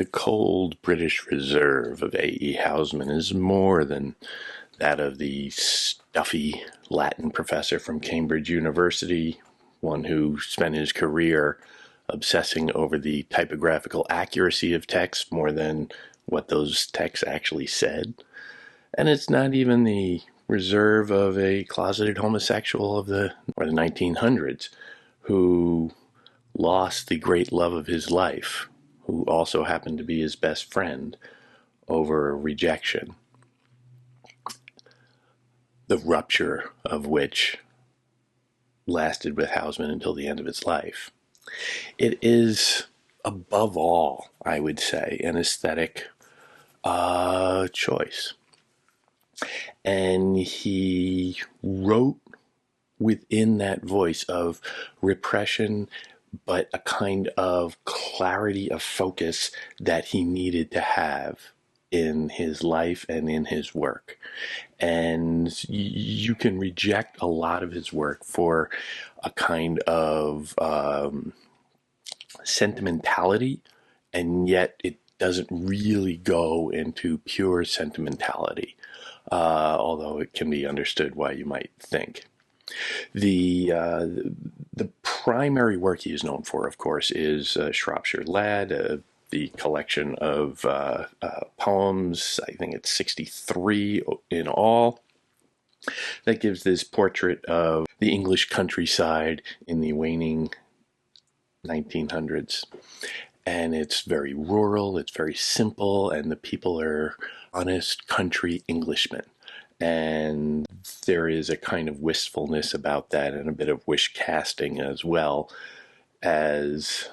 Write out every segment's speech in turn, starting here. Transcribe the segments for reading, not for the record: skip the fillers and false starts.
The cold British reserve of A.E. Housman is more than that of the stuffy Latin professor from Cambridge University, one who spent his career obsessing over the typographical accuracy of texts more than what those texts actually said. And it's not even the reserve of a closeted homosexual of the 1900s who lost the great love of his life, who also happened to be his best friend, over rejection, the rupture of which lasted with Housman until the end of his life. It is, above all, I would say, an aesthetic choice. And he wrote within that voice of repression, but a kind of clarity of focus that he needed to have in his life and in his work. And you can reject a lot of his work for a kind of sentimentality, and yet it doesn't really go into pure sentimentality, although it can be understood why you might think. The primary work he is known for, of course, is Shropshire Lad, the collection of poems. I think it's 63 in all. That gives this portrait of the English countryside in the waning 1900s. And it's very rural, it's very simple, and the people are honest country Englishmen. And there is a kind of wistfulness about that, and a bit of wish casting as well, as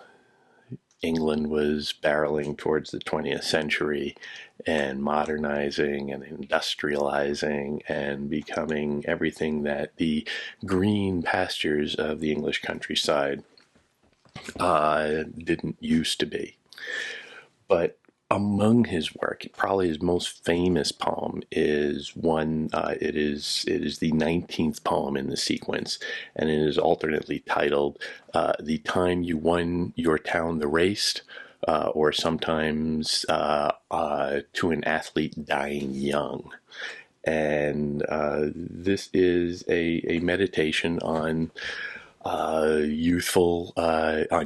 England was barreling towards the 20th century and modernizing and industrializing and becoming everything that the green pastures of the English countryside didn't used to be. But among his work, probably his most famous poem is one. It is the 19th poem in the sequence, and it is alternately titled "The Time You Won Your Town the Race," or sometimes "To an Athlete Dying Young." And this is a meditation on on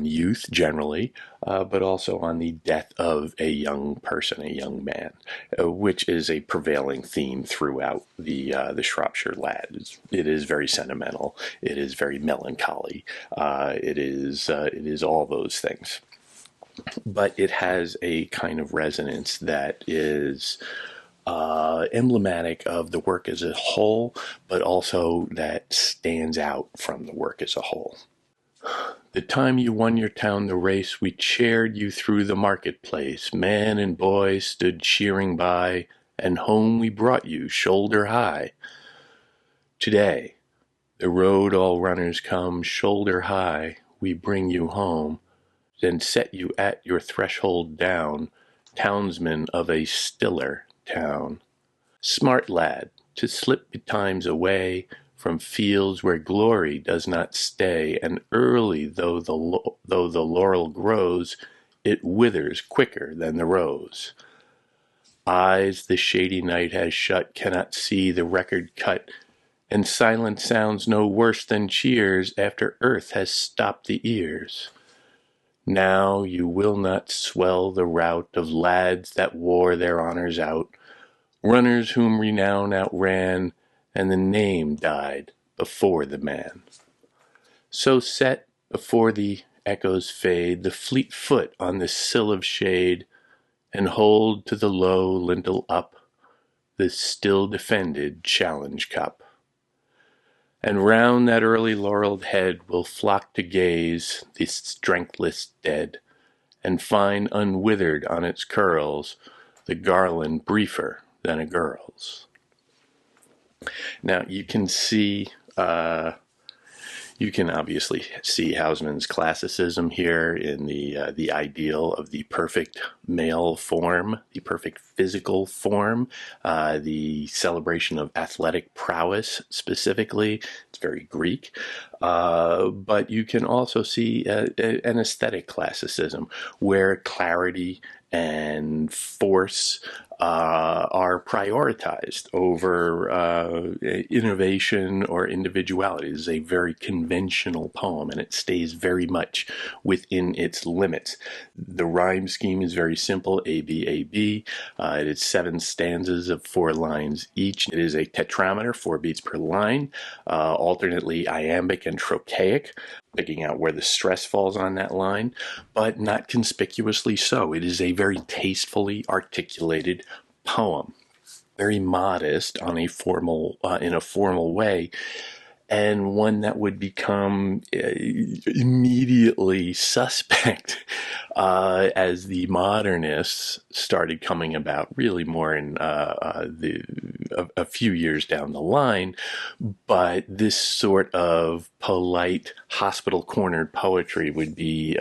youth generally, but also on the death of a young person, a young man, which is a prevailing theme throughout the Shropshire Lad. It is very sentimental. It is very melancholy. It is all those things, but it has a kind of resonance that is emblematic of the work as a whole, but also that stands out from the work as a whole. The time you won your town the race, we cheered you through the marketplace. Man and boy stood cheering by, and home we brought you shoulder high. Today, the road all runners come, shoulder high, we bring you home, then set you at your threshold down, townsman of a stiller town. Smart lad, to slip betimes away from fields where glory does not stay, and early though the laurel grows, it withers quicker than the rose. Eyes the shady night has shut cannot see the record cut, and silent sounds no worse than cheers after earth has stopped the ears. Now you will not swell the rout of lads that wore their honors out, runners whom renown outran, and the name died before the man. So set before the echoes fade, the fleet foot on the sill of shade, and hold to the low lintel up the still defended challenge cup. And round that early laureled head will flock to gaze the strengthless dead, and find unwithered on its curls the garland briefer than a girl's. Now you can see, you can obviously see Housman's classicism here in the ideal of the perfect male form, the perfect physical form, the celebration of athletic prowess specifically. It's very Greek. But you can also see an aesthetic classicism where clarity and force are prioritized over innovation or individuality. This is a very conventional poem, and it stays very much within its limits. The rhyme scheme is very simple, A, B, A, B. It is 7 stanzas of 4 lines each. It is a tetrameter, 4 beats per line, alternately iambic and trochaic, picking out where the stress falls on that line, but not conspicuously so. It is a very tastefully articulated poem, very modest on a formal in a formal way, and one that would become immediately suspect as the modernists started coming about, really more in a few years down the line. But this sort of polite, hospital-cornered poetry would be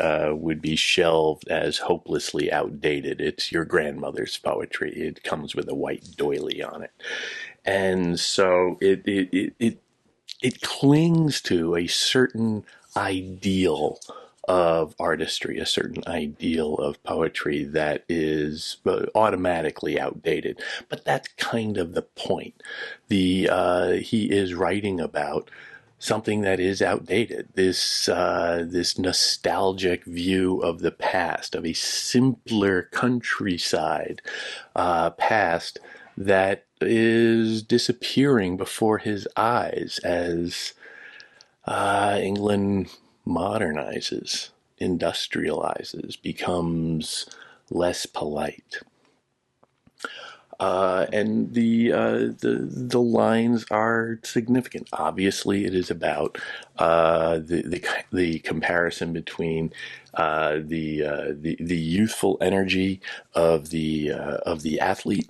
shelved as hopelessly outdated. It's your grandmother's poetry. It comes with a white doily on it, and so it clings to a certain ideal of artistry, a certain ideal of poetry that is automatically outdated. But that's kind of the point. He is writing about something that is outdated. This nostalgic view of the past, of a simpler countryside past that is disappearing before his eyes as England modernizes, industrializes, becomes less polite. And the lines are significant. Obviously, it is about the comparison between the youthful energy of the athlete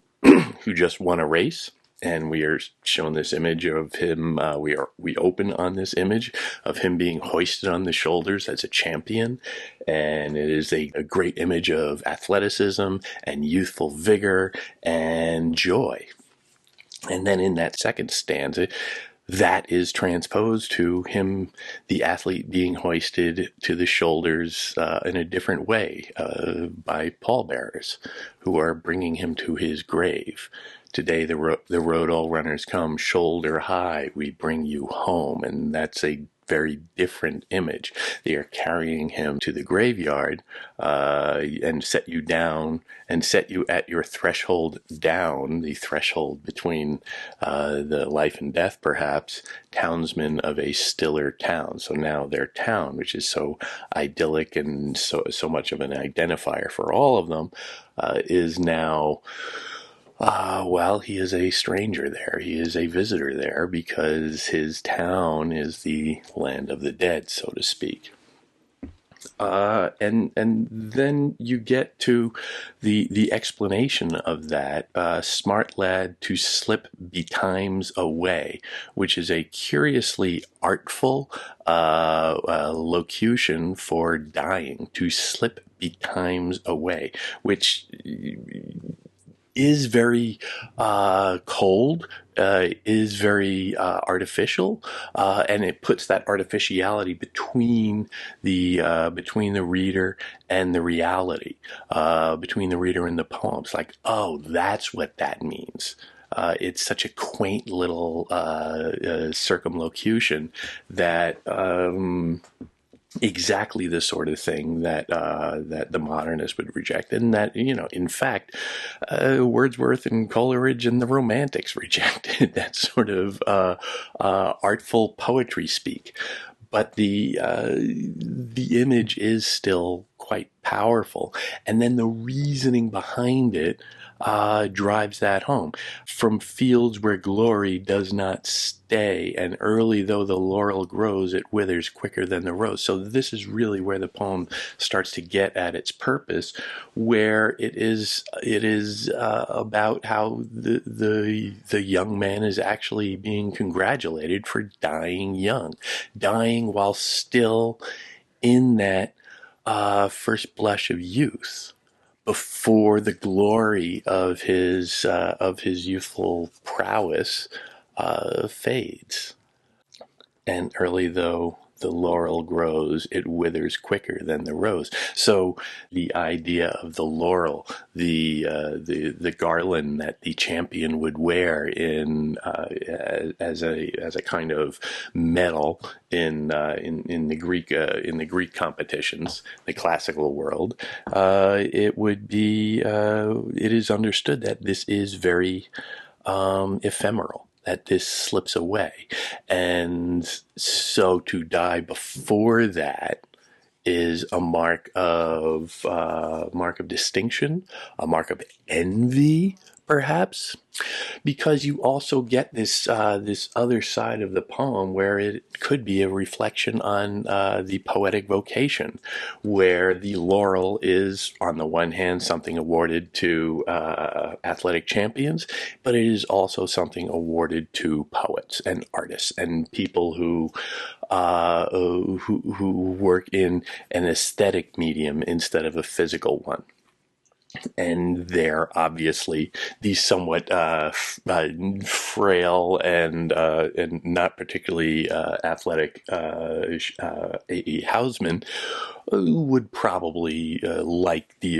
who just won a race. And we are shown this image of him. We open on this image of him being hoisted on the shoulders as a champion, and it is a great image of athleticism and youthful vigor and joy. And then in that second stanza, that is transposed to him, the athlete, being hoisted to the shoulders in a different way by pallbearers who are bringing him to his grave. Today the road all runners come, shoulder high, we bring you home. And that's a very different image. They are carrying him to the graveyard and set you down and set you at your threshold down, the threshold between the life and death, perhaps, townsmen of a stiller town. So now their town, which is so idyllic and so much of an identifier for all of them, is now well, he is a stranger there. He is a visitor there because his town is the land of the dead, so to speak. And then you get to the explanation of that smart lad to slip betimes away, which is a curiously artful locution for dying, to slip betimes away, which is very cold, is very artificial, and it puts that artificiality between the reader and the reality, between the reader and the poem. It's like, oh, that's what that means. It's such a quaint little circumlocution that exactly the sort of thing that that the modernists would reject, and that, in fact, Wordsworth and Coleridge and the Romantics rejected that sort of artful poetry speak. But the image is still quite powerful, and then the reasoning behind it drives that home. From fields where glory does not stay, and early though the laurel grows, it withers quicker than the rose. So this is really where the poem starts to get at its purpose, where it is about how the young man is actually being congratulated for dying young, dying while still in that first blush of youth, before the glory of his youthful prowess fades. And early though the laurel grows, it withers quicker than the rose. So the idea of the laurel, the garland that the champion would wear in as a kind of medal in the Greek competitions, the classical world, it is understood that this is very ephemeral, that this slips away. And so to die before that is a mark of distinction, a mark of envy, perhaps, because you also get this other side of the poem where it could be a reflection on the poetic vocation, where the laurel is, on the one hand, something awarded to athletic champions, but it is also something awarded to poets and artists and people who work in an aesthetic medium instead of a physical one. And they're obviously these somewhat frail and not particularly athletic A.E. Housman would probably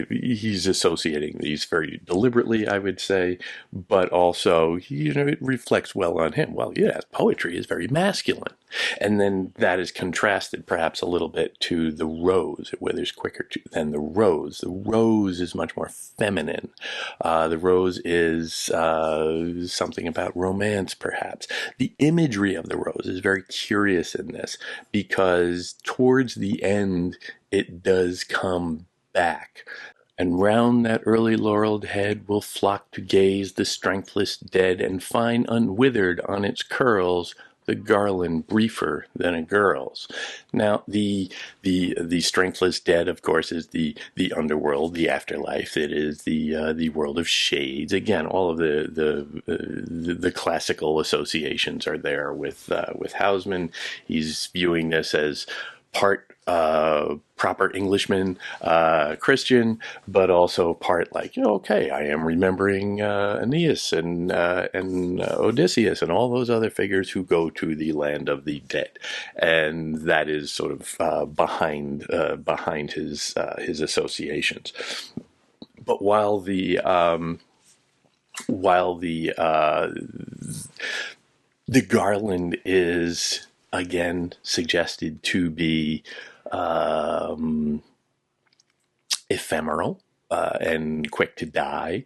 he's associating these very deliberately, I would say, but also, it reflects well on him. Well, yeah, poetry is very masculine. And then that is contrasted perhaps a little bit to the rose. It withers quicker than the rose. The rose is much more feminine. The rose is something about romance, perhaps. The imagery of the rose is very curious in this, because towards the end, it does come back. And round that early laureled head will flock to gaze the strengthless dead, and find unwithered on its curls the garland briefer than a girl's. Now, the strengthless dead, of course, is the underworld, the afterlife. It is the world of shades. Again, all of the classical associations are there with Housman. He's viewing this as part proper Englishman, Christian, but also part like, okay, I am remembering Aeneas and Odysseus and all those other figures who go to the land of the dead, and that is sort of behind his associations. But while the garland is again suggested to be ephemeral and quick to die,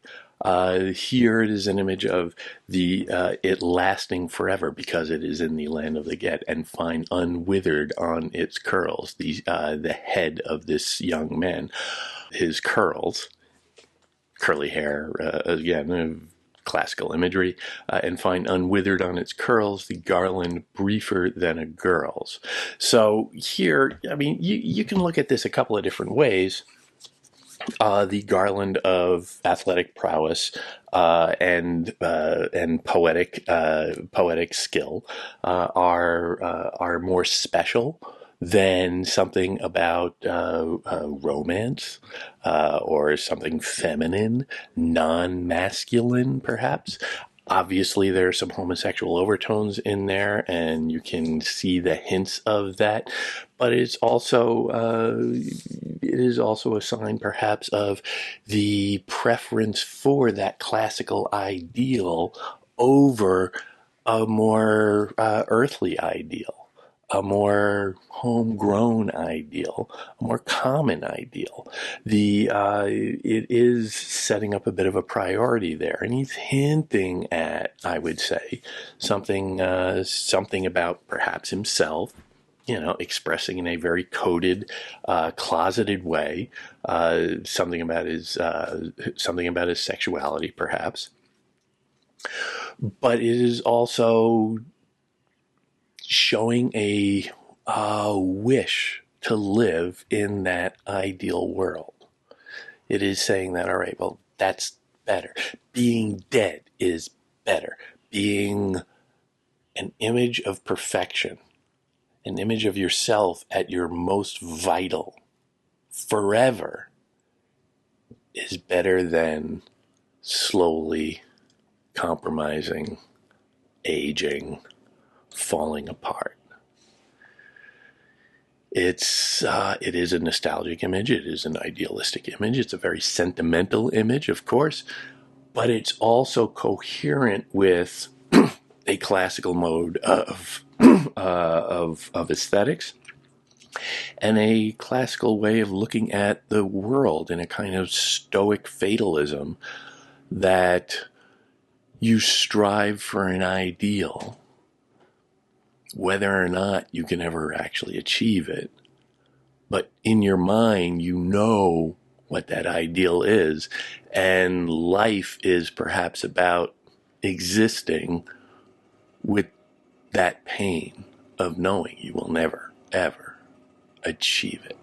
here it is an image of it lasting forever, because it is in the land of the dead, and find unwithered on its curls. The head of this young man, his curls, curly hair, again, classical imagery, and find unwithered on its curls the garland briefer than a girl's. So here, I mean, you can look at this a couple of different ways. The garland of athletic prowess and poetic skill are more special than something about romance or something feminine, non-masculine, perhaps. Obviously, there are some homosexual overtones in there, and you can see the hints of that. But it is also a sign, perhaps, of the preference for that classical ideal over a more earthly ideal, a more homegrown ideal, a more common ideal. It is setting up a bit of a priority there, and he's hinting at, I would say, something about perhaps himself, expressing in a very coded, closeted way, something about his sexuality, perhaps. But it is also showing a wish to live in that ideal world. It is saying that, all right, well, that's better. Being dead is better. Being an image of perfection, an image of yourself at your most vital, forever, is better than slowly compromising, aging, falling apart. It is a nostalgic image. It is an idealistic image. It's a very sentimental image, of course, but it's also coherent with a classical mode of aesthetics and a classical way of looking at the world in a kind of stoic fatalism that you strive for an ideal, whether or not you can ever actually achieve it. But in your mind, you know what that ideal is. And life is perhaps about existing with that pain of knowing you will never, ever achieve it.